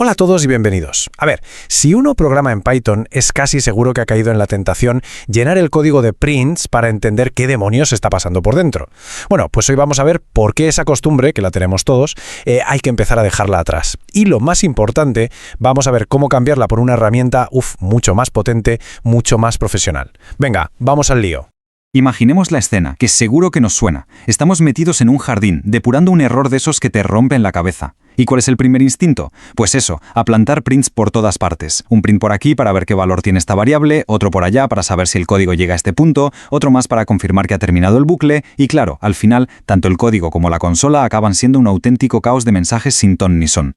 Hola a todos y bienvenidos. A ver, si uno programa en Python, es casi seguro que ha caído en la tentación llenar el código de prints para entender qué demonios está pasando por dentro. Bueno, pues hoy vamos a ver por qué esa costumbre, que la tenemos todos, hay que empezar a dejarla atrás. Y lo más importante, vamos a ver cómo cambiarla por una herramienta, mucho más potente, mucho más profesional. Venga, vamos al lío. Imaginemos la escena, que seguro que nos suena. Estamos metidos en un jardín, depurando un error de esos que te rompen la cabeza. ¿Y cuál es el primer instinto? Pues eso, a plantar prints por todas partes. Un print por aquí para ver qué valor tiene esta variable, otro por allá para saber si el código llega a este punto, otro más para confirmar que ha terminado el bucle, y claro, al final, tanto el código como la consola acaban siendo un auténtico caos de mensajes sin ton ni son.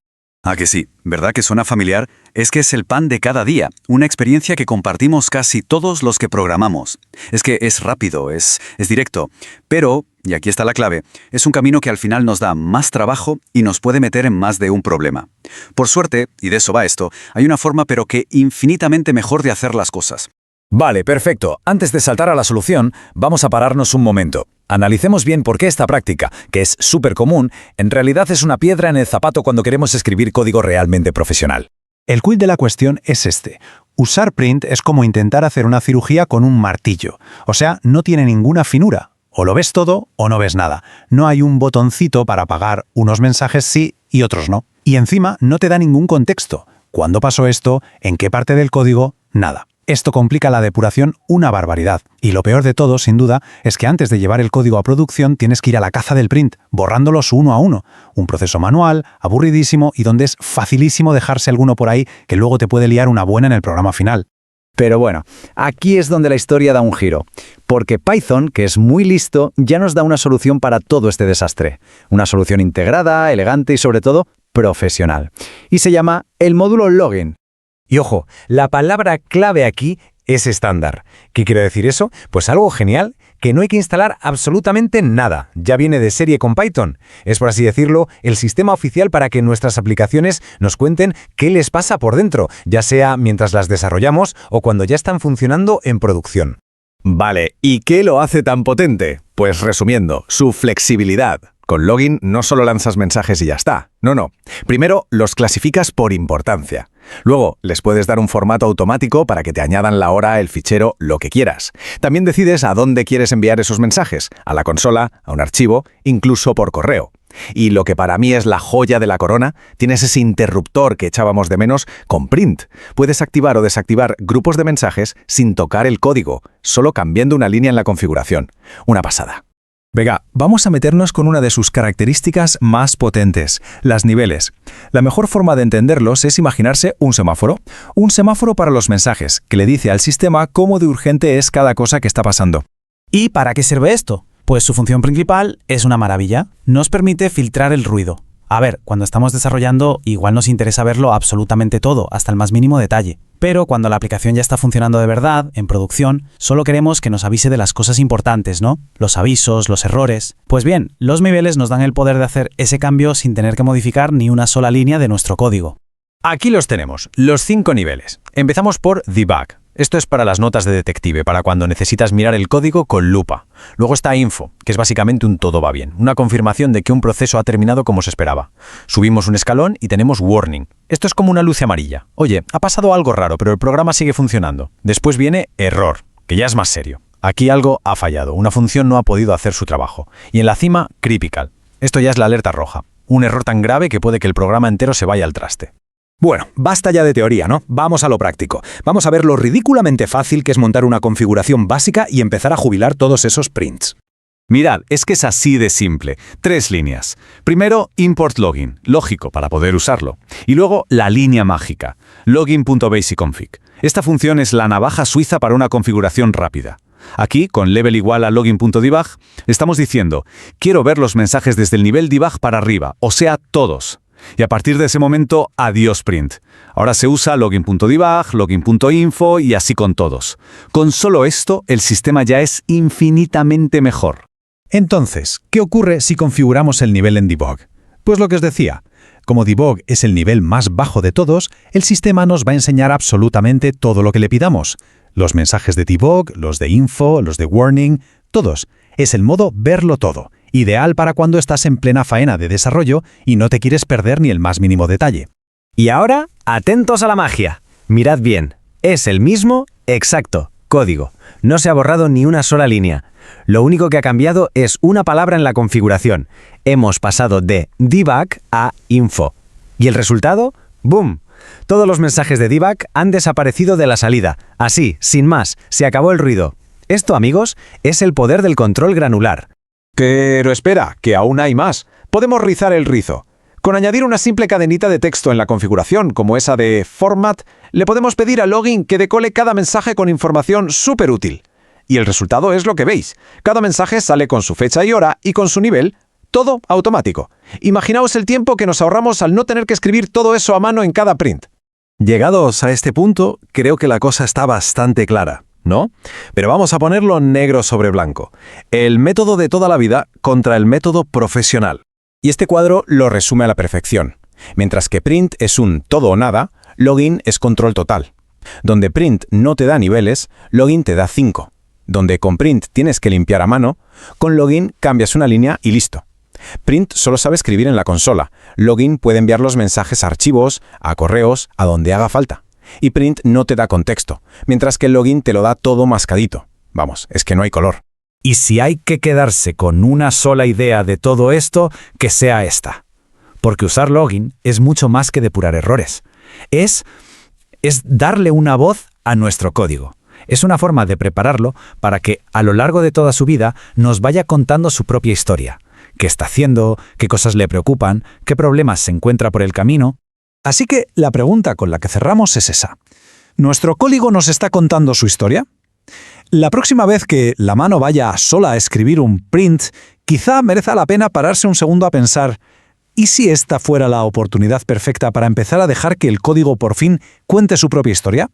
Ah, que sí, ¿verdad que suena familiar? Es que es el pan de cada día, una experiencia que compartimos casi todos los que programamos. Es que es rápido, es directo, pero, y aquí está la clave, es un camino que al final nos da más trabajo y nos puede meter en más de un problema. Por suerte, y de eso va esto, hay una forma pero que infinitamente mejor de hacer las cosas. Vale, perfecto. Antes de saltar a la solución, vamos a pararnos un momento. Analicemos bien por qué esta práctica, que es súper común, en realidad es una piedra en el zapato cuando queremos escribir código realmente profesional. El quid de la cuestión es este. Usar print es como intentar hacer una cirugía con un martillo. O sea, no tiene ninguna finura. O lo ves todo o no ves nada. No hay un botoncito para apagar unos mensajes sí y otros no. Y encima no te da ningún contexto. ¿Cuándo pasó esto? ¿En qué parte del código? Nada. Esto complica la depuración una barbaridad. Y lo peor de todo, sin duda, es que antes de llevar el código a producción tienes que ir a la caza del print, borrándolos uno a uno. Un proceso manual, aburridísimo y donde es facilísimo dejarse alguno por ahí que luego te puede liar una buena en el programa final. Pero bueno, aquí es donde la historia da un giro. Porque Python, que es muy listo, ya nos da una solución para todo este desastre. Una solución integrada, elegante y sobre todo, profesional. Y se llama el módulo Login. Y ojo, la palabra clave aquí es estándar. ¿Qué quiere decir eso? Pues algo genial, que no hay que instalar absolutamente nada. Ya viene de serie con Python. Es, por así decirlo, el sistema oficial para que nuestras aplicaciones nos cuenten qué les pasa por dentro, ya sea mientras las desarrollamos o cuando ya están funcionando en producción. Vale, ¿y qué lo hace tan potente? Pues resumiendo, su flexibilidad. Con Login no solo lanzas mensajes y ya está. No. Primero, los clasificas por importancia. Luego, les puedes dar un formato automático para que te añadan la hora, el fichero, lo que quieras. También decides a dónde quieres enviar esos mensajes, a la consola, a un archivo, incluso por correo. Y lo que para mí es la joya de la corona, tienes ese interruptor que echábamos de menos con print. Puedes activar o desactivar grupos de mensajes sin tocar el código, solo cambiando una línea en la configuración. Una pasada. Venga, vamos a meternos con una de sus características más potentes, las niveles. La mejor forma de entenderlos es imaginarse un semáforo para los mensajes, que le dice al sistema cómo de urgente es cada cosa que está pasando. ¿Y para qué sirve esto? Pues su función principal es una maravilla. Nos permite filtrar el ruido. A ver, cuando estamos desarrollando, igual nos interesa verlo absolutamente todo, hasta el más mínimo detalle. Pero cuando la aplicación ya está funcionando de verdad, en producción, solo queremos que nos avise de las cosas importantes, ¿no? Los avisos, los errores. Pues bien, los niveles nos dan el poder de hacer ese cambio sin tener que modificar ni una sola línea de nuestro código. Aquí los tenemos, los 5 niveles. Empezamos por Debug. Esto es para las notas de detective, para cuando necesitas mirar el código con lupa. Luego está Info, que es básicamente un todo va bien, una confirmación de que un proceso ha terminado como se esperaba. Subimos un escalón y tenemos Warning. Esto es como una luz amarilla. Oye, ha pasado algo raro, pero el programa sigue funcionando. Después viene Error, que ya es más serio. Aquí algo ha fallado, una función no ha podido hacer su trabajo. Y en la cima, Critical. Esto ya es la alerta roja. Un error tan grave que puede que el programa entero se vaya al traste. Bueno, basta ya de teoría, ¿no? Vamos a lo práctico. Vamos a ver lo ridículamente fácil que es montar una configuración básica y empezar a jubilar todos esos prints. Mirad, es que es así de simple. 3 líneas. Primero, import login, lógico para poder usarlo. Y luego, la línea mágica, login.basic-config. Esta función es la navaja suiza para una configuración rápida. Aquí, con level igual a login.debug, estamos diciendo, quiero ver los mensajes desde el nivel debug para arriba, o sea, todos. Y a partir de ese momento, adiós print. Ahora se usa login.debug, login.info y así con todos. Con solo esto, el sistema ya es infinitamente mejor. Entonces, ¿qué ocurre si configuramos el nivel en debug? Pues lo que os decía. Como debug es el nivel más bajo de todos, el sistema nos va a enseñar absolutamente todo lo que le pidamos. Los mensajes de debug, los de info, los de warning, todos. Es el modo verlo todo. Ideal para cuando estás en plena faena de desarrollo y no te quieres perder ni el más mínimo detalle. Y ahora, atentos a la magia. Mirad bien, es el mismo, exacto, código. No se ha borrado ni una sola línea. Lo único que ha cambiado es una palabra en la configuración. Hemos pasado de debug a info. ¿Y el resultado? ¡Boom! Todos los mensajes de debug han desaparecido de la salida. Así, sin más, se acabó el ruido. Esto, amigos, es el poder del control granular. Pero espera, que aún hay más. Podemos rizar el rizo. Con añadir una simple cadenita de texto en la configuración, como esa de Format, le podemos pedir a Login que decole cada mensaje con información súper útil. Y el resultado es lo que veis. Cada mensaje sale con su fecha y hora y con su nivel, todo automático. Imaginaos el tiempo que nos ahorramos al no tener que escribir todo eso a mano en cada print. Llegados a este punto, creo que la cosa está bastante clara, ¿no? Pero vamos a ponerlo negro sobre blanco. El método de toda la vida contra el método profesional. Y este cuadro lo resume a la perfección. Mientras que print es un todo o nada, login es control total. Donde print no te da niveles, login te da 5. Donde con print tienes que limpiar a mano, con login cambias una línea y listo. Print solo sabe escribir en la consola. Login puede enviar los mensajes a archivos, a correos, a donde haga falta. Y print no te da contexto, mientras que login te lo da todo mascadito. Vamos, es que no hay color. Y si hay que quedarse con una sola idea de todo esto, que sea esta. Porque usar login es mucho más que depurar errores. Es darle una voz a nuestro código. Es una forma de prepararlo para que, a lo largo de toda su vida, nos vaya contando su propia historia. Qué está haciendo, qué cosas le preocupan, qué problemas se encuentra por el camino. Así que la pregunta con la que cerramos es esa. ¿Nuestro código nos está contando su historia? La próxima vez que la mano vaya sola a escribir un print, quizá merezca la pena pararse un segundo a pensar, ¿y si esta fuera la oportunidad perfecta para empezar a dejar que el código por fin cuente su propia historia?